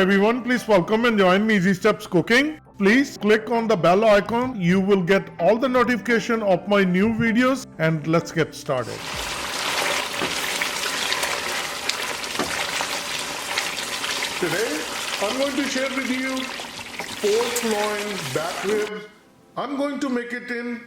everyone, please welcome and join me Easy Steps Cooking. Please click on the bell icon. You will get all the notification of my new videos, and let's get started. Today I'm going to share with you pork loin back ribs. I'm going to make it in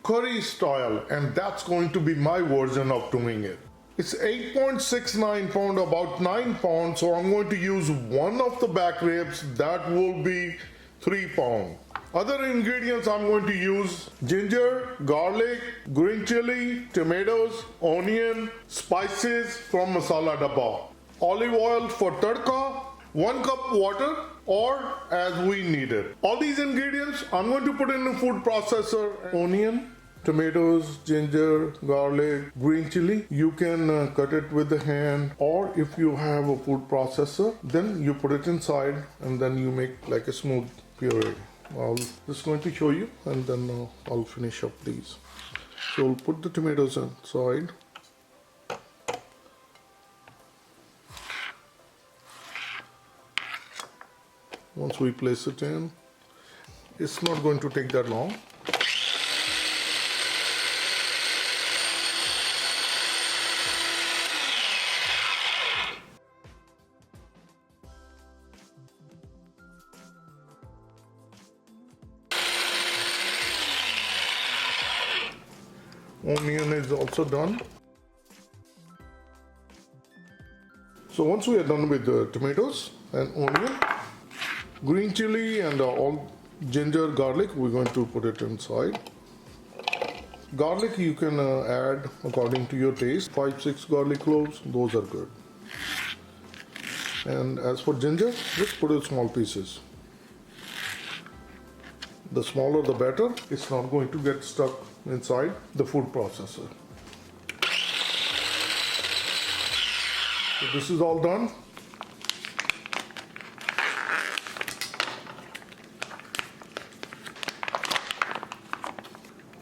curry style, and that's going to be my version of doing it. It's 8.69 pound, about 9 pounds, so I'm going to use one of the back ribs. That will be 3 pound. Other ingredients I'm going to use: ginger, garlic, green chili, tomatoes, onion, spices from masala dabba, olive oil for tadka, 1 cup water or as we need it. All these ingredients I'm going to put in a food processor. Onion, tomatoes, ginger, garlic, green chili. You can cut it with the hand, or if you have a food processor, then you put it inside and then you make like a smooth puree. I'm just going to show you, and then I'll finish up these. So we'll put the tomatoes inside. Once we place it in, it's not going to take that long. Onion is also done. So once we are done with the tomatoes and onion, green chili and all ginger, garlic, we're going to put it inside. Garlic you can add according to your taste. 5-6 garlic cloves, those are good. And as for ginger, just put it small pieces. The smaller the better. It's not going to get stuck inside the food processor. So this is all done.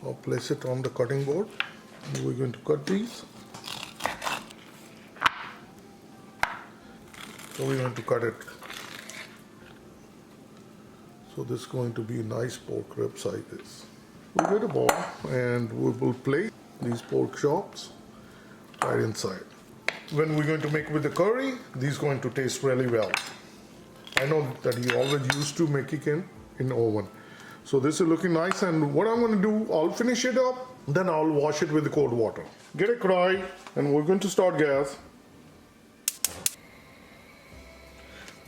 I'll place it on the cutting board. And we're going to cut these. So we're going to cut it. So this is going to be a nice pork rib like this. We'll get a bowl and we will place these pork chops right inside. When we're going to make with the curry, these are going to taste really well. I know that you always used to make it in oven. So this is looking nice, and what I'm going to do, I'll finish it up, then I'll wash it with the cold water. Get a karahi and we're going to start gas.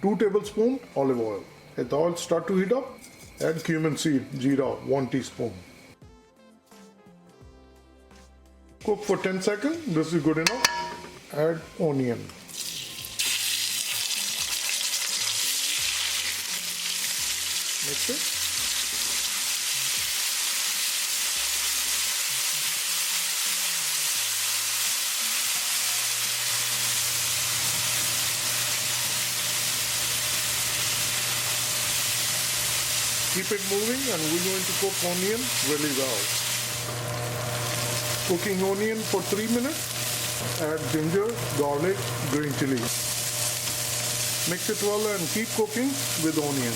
2 tablespoons olive oil. Let the oil start to heat up. Add cumin seed, jeera, 1 teaspoon. Cook for 10 seconds. This is good enough. Add onion. Mix it. Keep it moving, and we're going to cook onion really well. Cooking onion for 3 minutes. Add ginger, garlic, green chili. Mix it well and keep cooking with onion.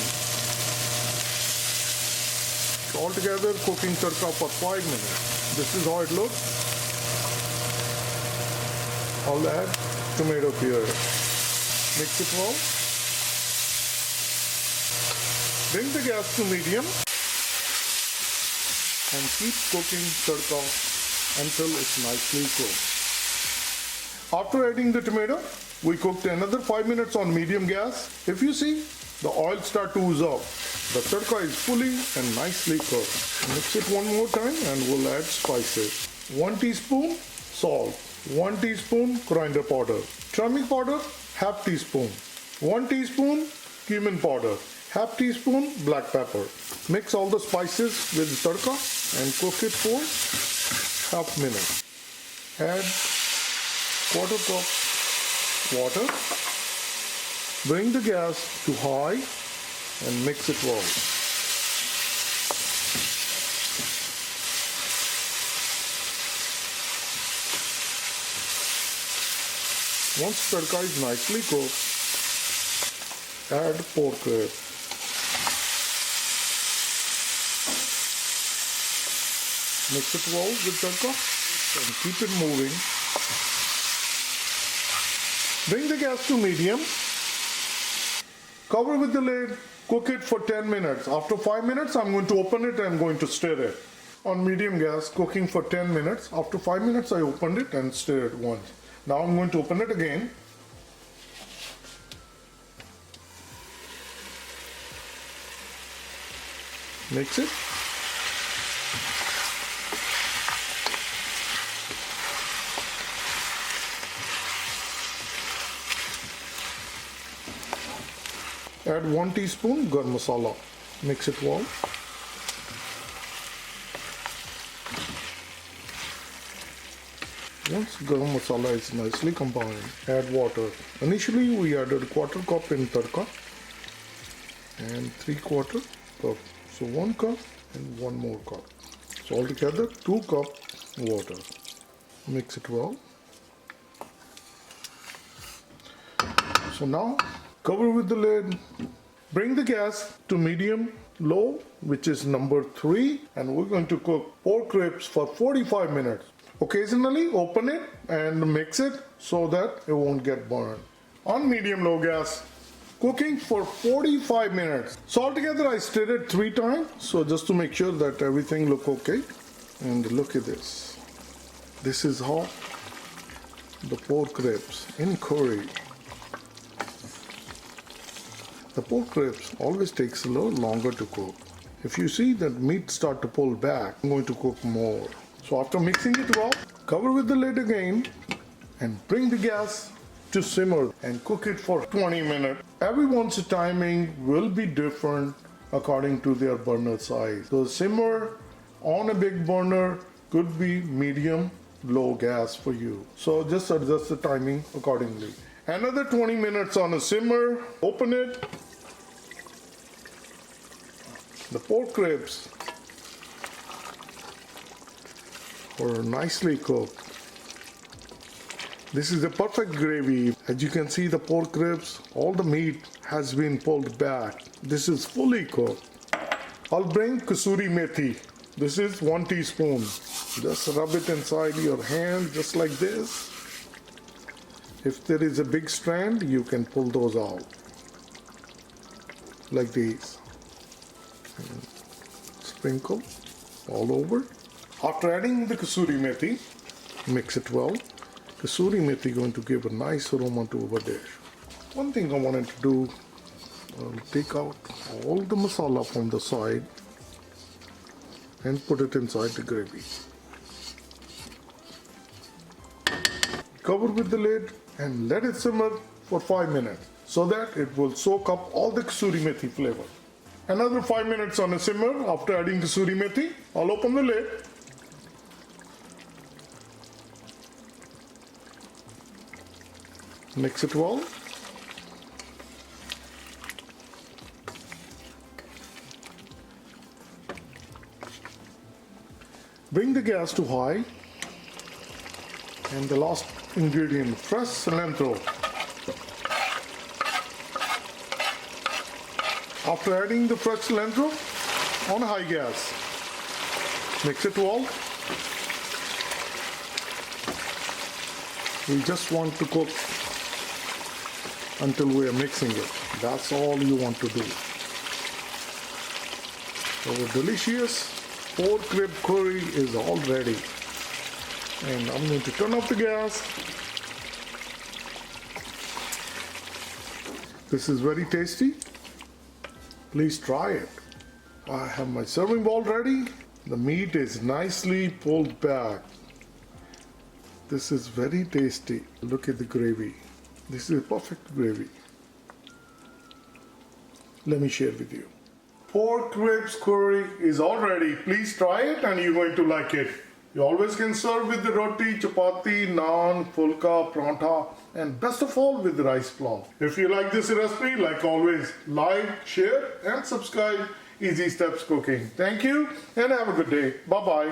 Altogether cooking tadka for 5 minutes. This is how it looks. I'll add tomato puree. Mix it well. Bring the gas to medium and keep cooking tadka until it's nicely cooked. After adding the tomato, we cooked another 5 minutes on medium gas. If you see, the oil start to ooze up. The tadka is fully and nicely cooked. Mix it one more time and we'll add spices. 1 teaspoon salt, 1 teaspoon coriander powder, turmeric powder, half teaspoon, 1 teaspoon cumin powder, half teaspoon black pepper. Mix all the spices with the tadka and cook it for half minute. Add 1/4 cup water. Bring the gas to high and mix it well. Once tadka is nicely cooked, Add pork rib. Mix it well with tadka and keep it moving. Bring the gas to medium. Cover with the lid. Cook it for 10 minutes. After 5 minutes, I'm going to open it and I'm going to stir it. On medium gas, cooking for 10 minutes. After 5 minutes, I opened it and stirred it once. Now I'm going to open it again. Mix it. Add 1 teaspoon garam masala. Mix it well. Once garam masala is nicely combined, add water. Initially we added 1/4 cup in tadka and 3/4 cup. So 1 cup and 1 more cup. So altogether 2 cup water. Mix it well. So now cover with the lid. Bring the gas to medium low, which is number 3, and we're going to cook pork ribs for 45 minutes. Occasionally open it and mix it so that it won't get burned. On medium low gas, cooking for 45 minutes. So altogether I stirred it 3 times, so just to make sure that everything look okay. And look at this. This is how the pork ribs in curry. The pork ribs always takes a little longer to cook. If you see that meat start to pull back, I'm going to cook more. So after mixing it well, cover with the lid again and bring the gas to simmer and cook it for 20 minutes. Everyone's timing will be different according to their burner size. So simmer on a big burner could be medium low gas for you. So just adjust the timing accordingly. Another 20 minutes on a simmer. Open it. The pork ribs are nicely cooked. This is a perfect gravy. As you can see, the pork ribs, all the meat has been pulled back. This is fully cooked. I'll bring kasuri methi. This is 1 teaspoon. Just rub it inside your hand just like this. If there is a big strand, you can pull those out like these. And sprinkle all over. After adding the kasuri methi, mix it well. Kasuri methi going to give a nice aroma to our dish. One thing I wanted to do, take out all the masala from the side and put it inside the gravy. Cover with the lid and let it simmer for 5 minutes so that it will soak up all the kasuri methi flavor. Another 5 minutes on a simmer after adding kasuri methi. I'll open the lid. Mix it well. Bring the gas to high. And the last ingredient, fresh cilantro. After adding the fresh cilantro on high gas, mix it well. We just want to cook until we are mixing it. That's all you want to do. Our delicious pork rib curry is all ready. And I'm going to turn off the gas. This is very tasty. Please try it. I have my serving bowl ready. The meat is nicely pulled back. This is very tasty. Look at the gravy. This is a perfect gravy. Let me share with you. Pork ribs curry is all ready. Please try it and you're going to like it. You always can serve with the roti, chapati, naan, fulka, prantha, and best of all with rice flour. If you like this recipe, like always, like, share and subscribe. Easy Steps Cooking. Thank you and have a good day. Bye-bye.